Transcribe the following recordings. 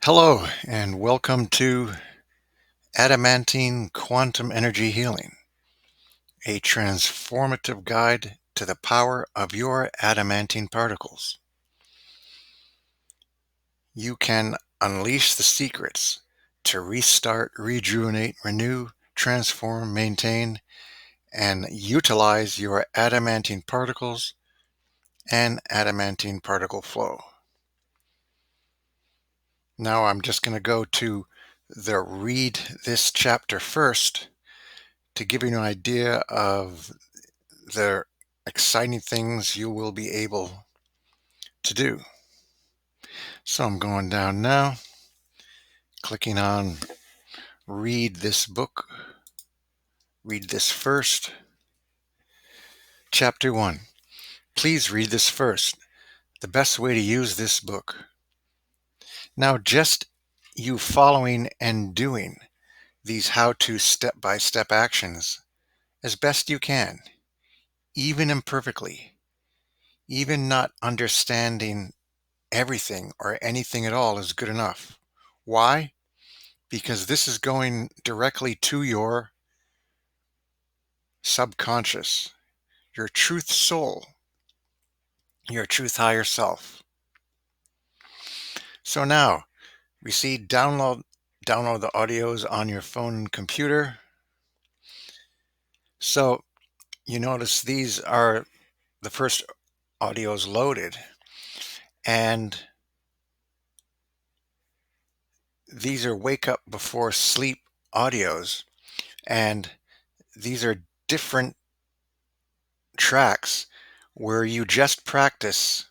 Hello, and welcome to Adamantine Quantum Energy Healing, a transformative guide to the power of your adamantine particles. You can unleash the secrets to restart, rejuvenate, renew, transform, maintain, and utilize your adamantine particles and adamantine particle flow. Now I'm just going to go to the read this chapter first to give you an idea of the exciting things you will be able to do. So I'm going down now, clicking on read this book, read this first. Chapter 1. Please read this first. The best way to use this book. Now, just you following and doing these how-to step-by-step actions as best you can, even imperfectly, even not understanding everything or anything at all is good enough. Why? Because this is going directly to your subconscious, your truth soul, your truth higher self. So now we see download the audios on your phone and computer. So you notice these are the first audios loaded, and these are wake up before sleep audios, and these are different tracks where you just practice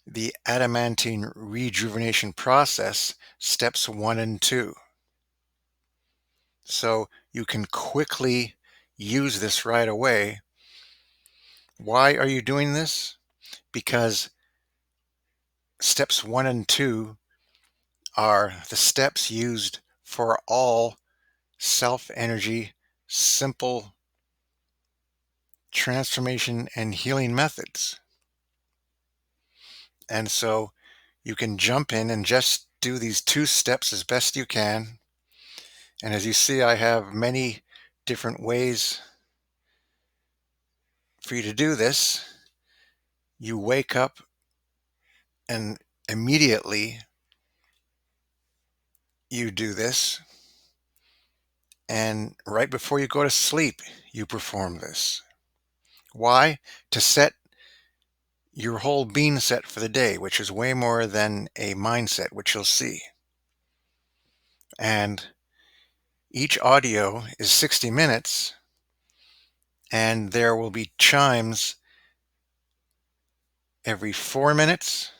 the Adamantine Rejuvenation Process, steps 1 and 2. So you can quickly use this right away. Why are you doing this? Because steps 1 and 2 are the steps used for all self-energy, simple transformation and healing methods. And so you can jump in and just do these 2 steps as best you can. And as you see, I have many different ways for you to do this. You wake up and immediately you do this. And right before you go to sleep, you perform this. Why? To set your whole being set for the day, which is way more than a mindset, which you'll see. And each audio is 60 minutes, and there will be chimes every 4 minutes,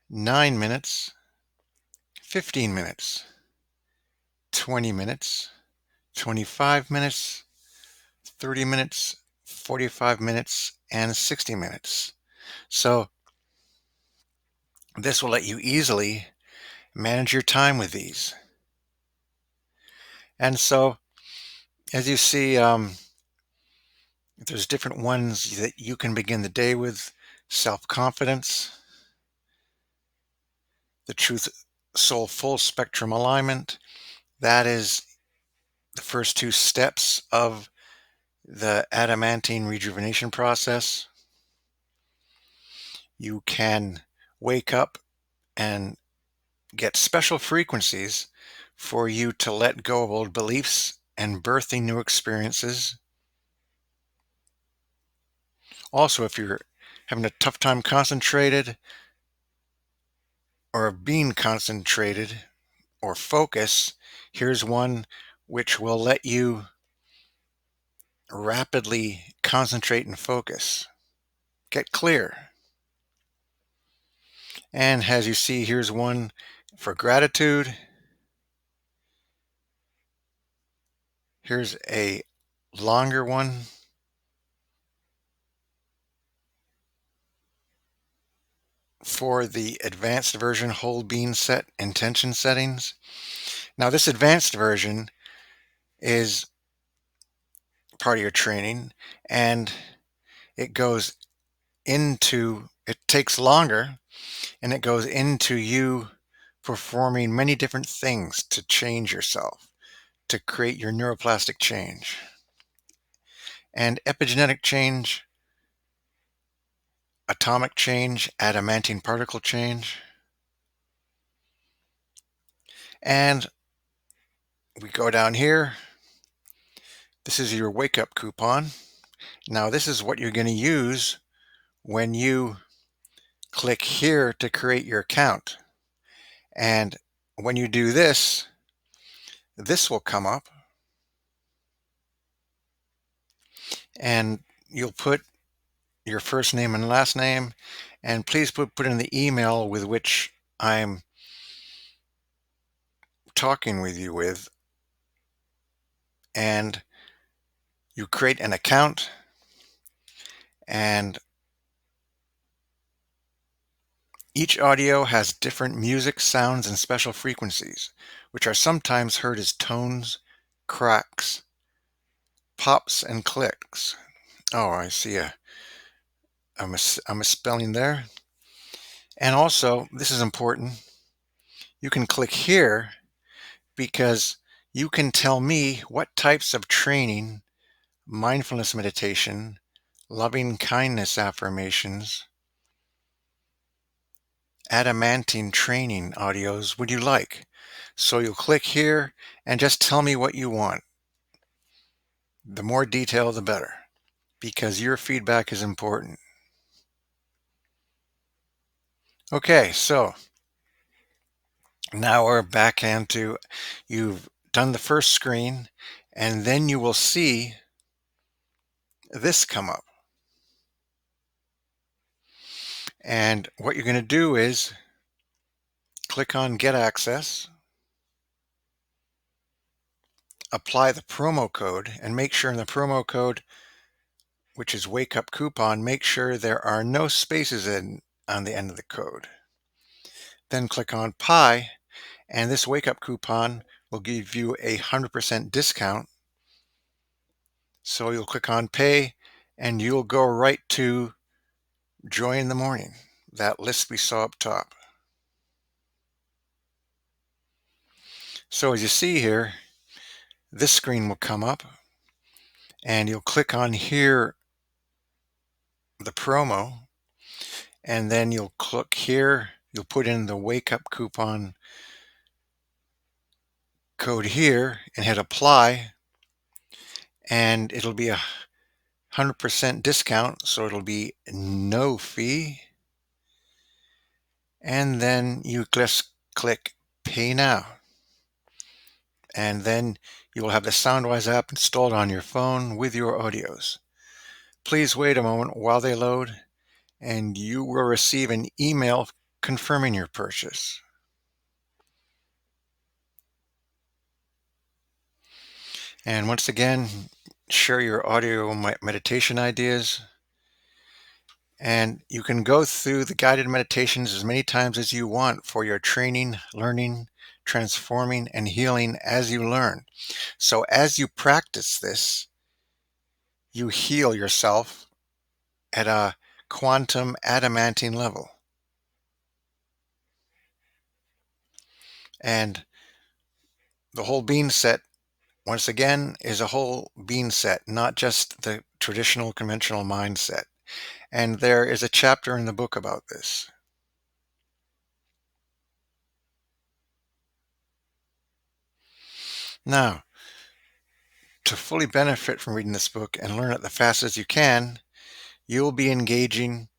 9 minutes, 15 minutes, 20 minutes, 25 minutes, 30 minutes, 45 minutes, and 60 minutes. So this will let you easily manage your time with these. And so as you see, there's different ones that you can begin the day with. Self-confidence, the truth soul full spectrum alignment. That is the first 2 steps of the Adamantine rejuvenation process. You can wake up and get special frequencies for you to let go of old beliefs and birthing new experiences. Also, if you're having a tough time concentrated or being concentrated or focus, here's one which will let you rapidly concentrate and focus. Get clear. And as you see, here's one for gratitude. Here's a longer one for the advanced version whole being set intention settings. Now this advanced version is part of your training, and it goes into, it takes longer, and it goes into you performing many different things to change yourself, to create your neuroplastic change and epigenetic change, atomic change, adamantine particle change. And we go down here. This is your wake up coupon. Now, this is what you're going to use when you click here to create your account. And when you do this, this will come up and you'll put your first name and last name, and please put in the email with which I'm talking with you with, and you create an account, and each audio has different music, sounds, and special frequencies, which are sometimes heard as tones, cracks, pops, and clicks. Oh, I see a misspelling there. And also, this is important, you can click here because you can tell me what types of training, mindfulness meditation, loving kindness affirmations, adamantine training audios would you like. So you'll click here and just tell me what you want. The more detail, the better, because your feedback is important. Okay, so now we're back into, you've done the first screen, and then you will see this come up. And what you're going to do is click on Get Access, apply the promo code, and make sure in the promo code, which is Wake Up Coupon, make sure there are no spaces on the end of the code. Then click on Pi, and this Wake Up Coupon will give you 100% discount. So you'll click on Pay, and you'll go right to Joy in the Morning, that list we saw up top. So as you see here, this screen will come up, and you'll click on here, the promo, and then you'll click here, you'll put in the Wake Up Coupon code here and hit Apply, and it'll be 100% discount, so it'll be no fee. And then you just click Pay Now. And then you will have the Soundwise app installed on your phone with your audios. Please wait a moment while they load, and you will receive an email confirming your purchase. And once again, share your audio meditation ideas. And you can go through the guided meditations as many times as you want for your training, learning, transforming, and healing as you learn. So as you practice this, you heal yourself at a quantum adamantine level. And the whole being set, once again, is a whole being set, not just the traditional conventional mindset. And there is a chapter in the book about this. Now, to fully benefit from reading this book and learn it the fastest you can, you'll be engaging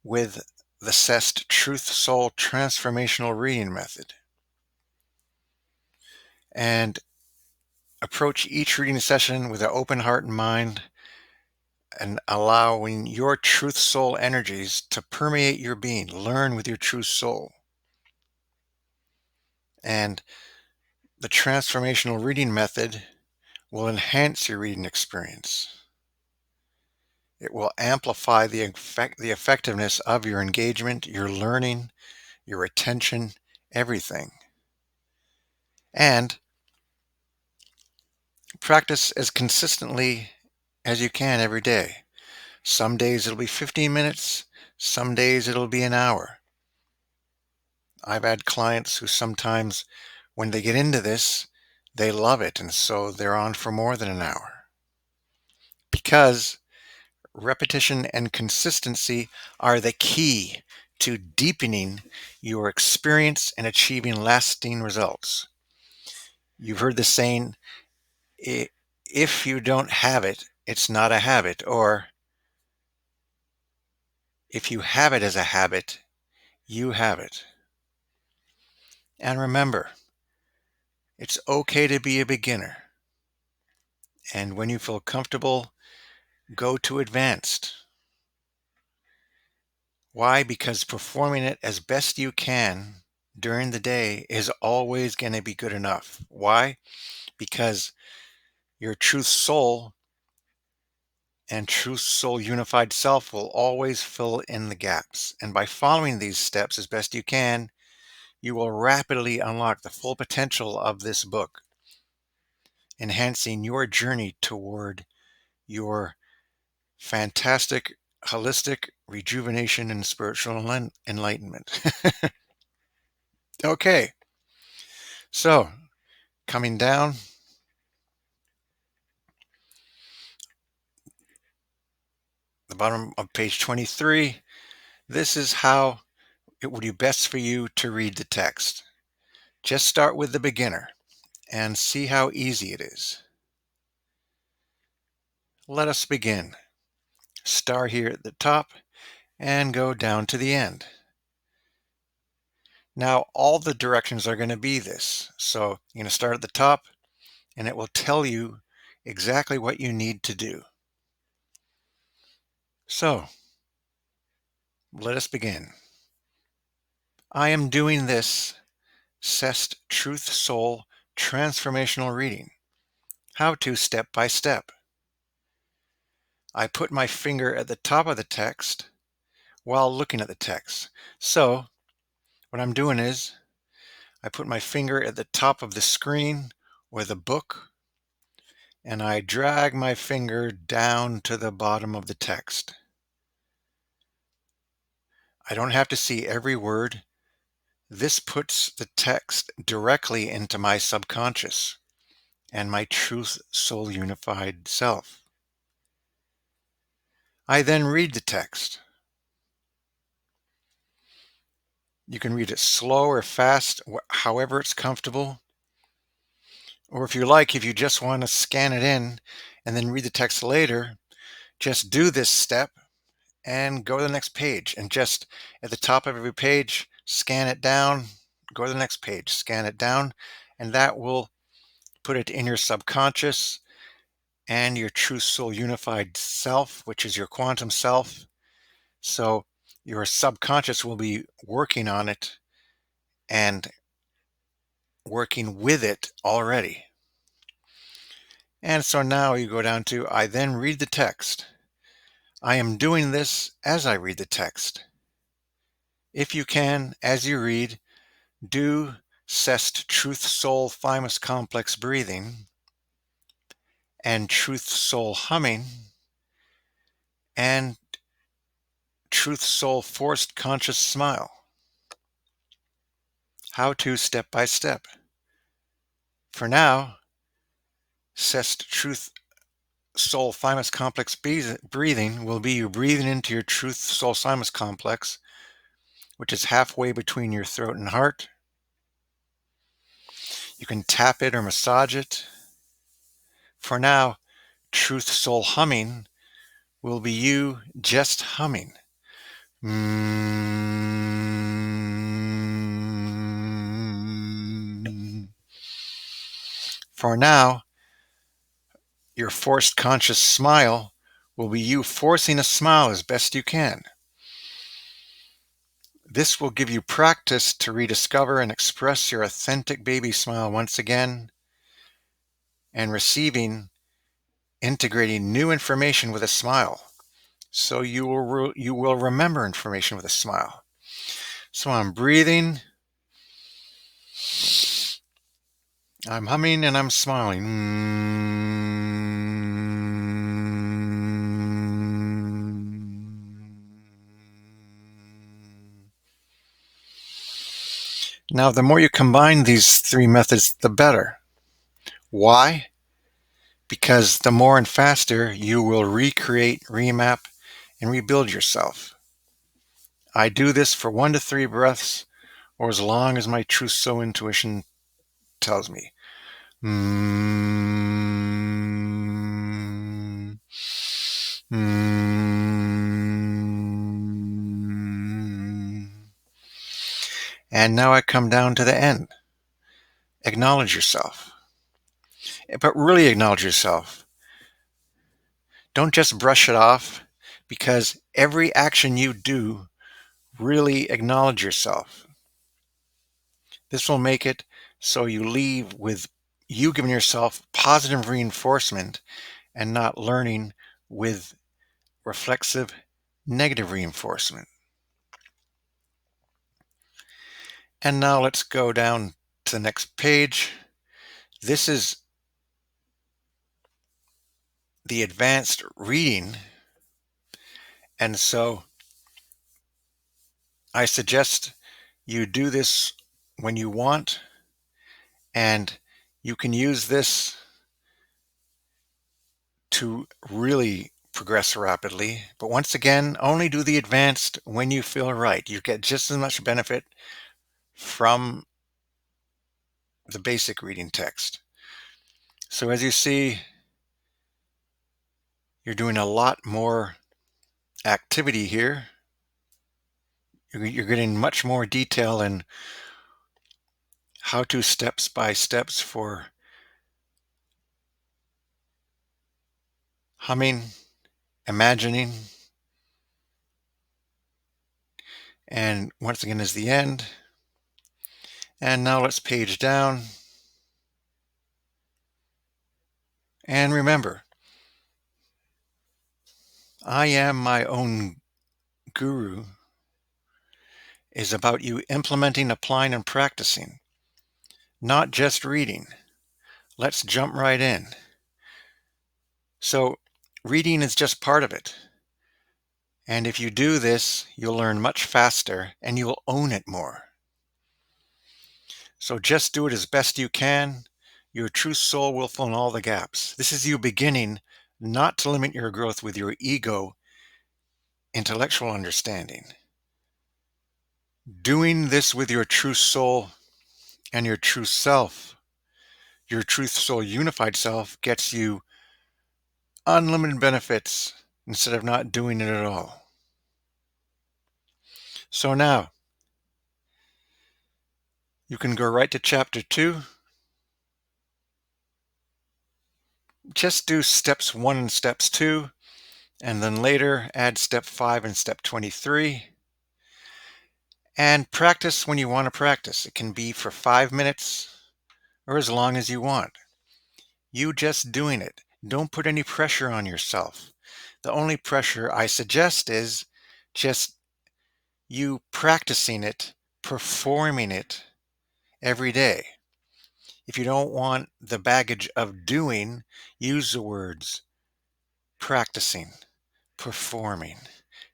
with the SESTHS Truth Soul Transformational Reading Method. And approach each reading session with an open heart and mind, and allowing your truth soul energies to permeate your being. Learn with your true soul. And the transformational reading method will enhance your reading experience. It will amplify the effectiveness of your engagement, your learning, your attention, everything. And practice as consistently as you can every day. Some days it'll be 15 minutes, some days it'll be an hour. I've had clients who sometimes, when they get into this, they love it, and so they're on for more than an hour. Because repetition and consistency are the key to deepening your experience and achieving lasting results. You've heard the saying, if you don't have it, it's not a habit, or if you have it as a habit, you have it. And remember, it's okay to be a beginner. And when you feel comfortable, go to advanced. Why? Because performing it as best you can during the day is always going to be good enough. Why? Because your truth soul and truth soul unified self will always fill in the gaps. And by following these steps as best you can, you will rapidly unlock the full potential of this book, enhancing your journey toward your fantastic, holistic rejuvenation and spiritual enlightenment. Okay, so coming down the bottom of page 23, this is how it would be best for you to read the text. Just start with the beginner and see how easy it is. Let us begin. Start here at the top and go down to the end. Now, all the directions are going to be this. So you're going to start at the top, and it will tell you exactly what you need to do. So, let us begin. I am doing this SESTHS Truth Soul Transformational Reading. How to step by step. I put my finger at the top of the text while looking at the text. So, what I'm doing is I put my finger at the top of the screen or the book, and I drag my finger down to the bottom of the text. I don't have to see every word. This puts the text directly into my subconscious and my truth soul unified self. I then read the text. You can read it slow or fast, however it's comfortable. Or if you like, if you just want to scan it in and then read the text later, just do this step and go to the next page. And just at the top of every page, scan it down, go to the next page, scan it down, and that will put it in your subconscious and your true soul unified self, which is your quantum self. So your subconscious will be working on it and working with it already. And so now you go down to, I then read the text. I am doing this as I read the text. If you can, as you read, do SESTHS Truth Soul Thymus Complex breathing and Truth Soul humming and Truth Soul forced conscious smile. How to step by step. For now, SESTHS Truth Soul Thymus Complex breathing will be you breathing into your Truth Soul Thymus Complex, which is halfway between your throat and heart. You can tap it or massage it. For now, Truth Soul humming will be you just humming. For now, your forced conscious smile will be you forcing a smile as best you can. This will give you practice to rediscover and express your authentic baby smile once again, and integrating new information with a smile. So you will remember information with a smile. So I'm breathing, I'm humming, and I'm smiling. Now, the more you combine these three methods, the better. Why? Because the more and faster you will recreate, remap, and rebuild yourself. I do this for 1 to 3 breaths, or as long as my true soul intuition tells me. Mm, mm. And now I come down to the end. Acknowledge yourself, but really acknowledge yourself. Don't just brush it off, because every action you do, really acknowledge yourself. This will make it so you leave with you giving yourself positive reinforcement and not learning with reflexive negative reinforcement. And now let's go down to the next page. This is the advanced reading. And so I suggest you do this when you want, and you can use this to really progress rapidly. But once again, only do the advanced when you feel right. You get just as much benefit from the basic reading text. So as you see, you're doing a lot more activity here. You're getting much more detail in how-to steps by steps for humming, imagining, and once again is the end. And now let's page down. And remember, I am my own guru is about you implementing, applying, and practicing, not just reading. Let's jump right in. So, reading is just part of it. And if you do this, you'll learn much faster and you'll own it more. So just do it as best you can. Your true soul will fill in all the gaps. This is you beginning not to limit your growth with your ego, intellectual understanding. Doing this with your true soul and your true self, your true soul unified self, gets you unlimited benefits instead of not doing it at all. So now, you can go right to chapter 2. Just do steps 1 and steps 2, and then later add step 5 and step 23. And practice when you want to practice. It can be for 5 minutes or as long as you want. You just doing it. Don't put any pressure on yourself. The only pressure I suggest is just you practicing it, performing it every day. If you don't want the baggage of doing, use the words practicing, performing,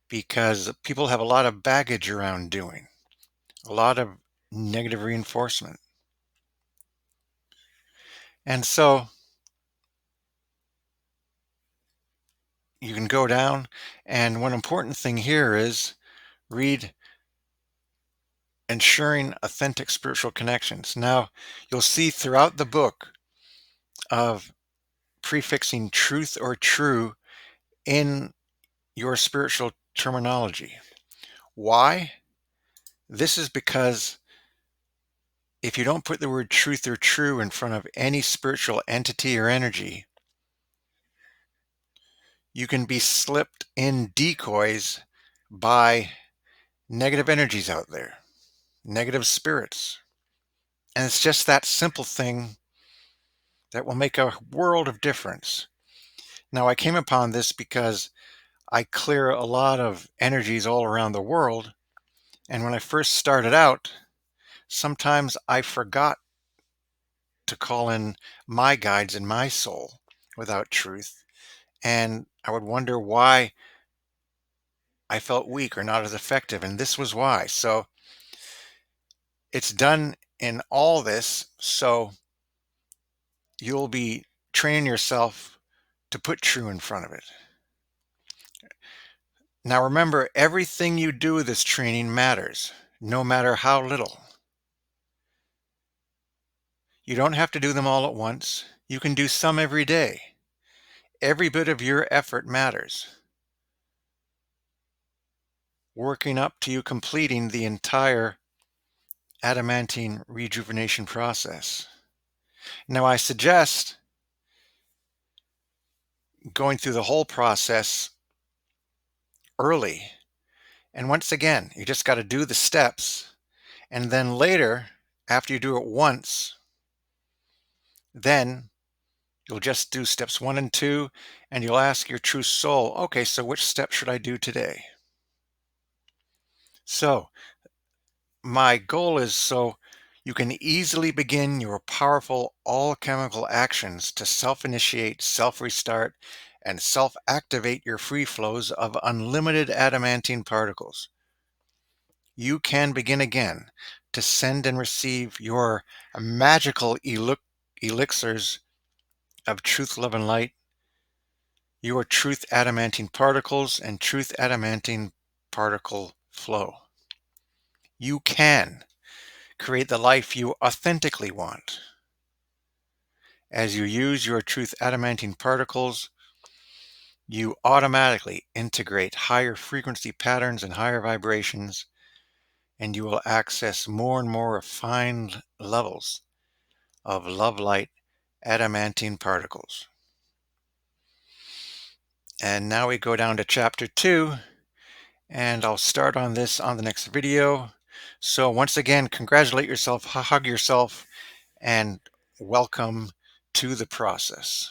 because people have a lot of baggage around doing, a lot of negative reinforcement. And so you can go down, and one important thing here is read Ensuring Authentic Spiritual Connections. Now, you'll see throughout the book of prefixing truth or true in your spiritual terminology. Why? This is because if you don't put the word truth or true in front of any spiritual entity or energy, you can be slipped in decoys by negative energies out there, negative spirits. And it's just that simple thing that will make a world of difference. Now, I came upon this because I clear a lot of energies all around the world. And when I first started out, sometimes I forgot to call in my guides and my soul without truth. And I would wonder why I felt weak or not as effective. And this was why. So It's done in all this, so you'll be training yourself to put true in front of it. Now remember, everything you do with this training matters, no matter how little. You don't have to do them all at once. You can do some every day. Every bit of your effort matters, working up to you completing the entire Adamantine Rejuvenation Process. Now, I suggest going through the whole process early. And once again, you just got to do the steps. And then later, after you do it once, then you'll just do steps 1 and 2, and you'll ask your true soul, okay, so which step should I do today? So my goal is so you can easily begin your powerful all-chemical actions to self-initiate, self-restart, and self-activate your free flows of unlimited adamantine particles. You can begin again to send and receive your magical elixirs of truth, love, and light, your truth adamantine particles, and truth adamantine particle flow. You can create the life you authentically want. As you use your truth adamantine particles, you automatically integrate higher frequency patterns and higher vibrations, and you will access more and more refined levels of love light adamantine particles. And now we go down to chapter 2, and I'll start on this on the next video. So once again, congratulate yourself, hug yourself, and welcome to the process.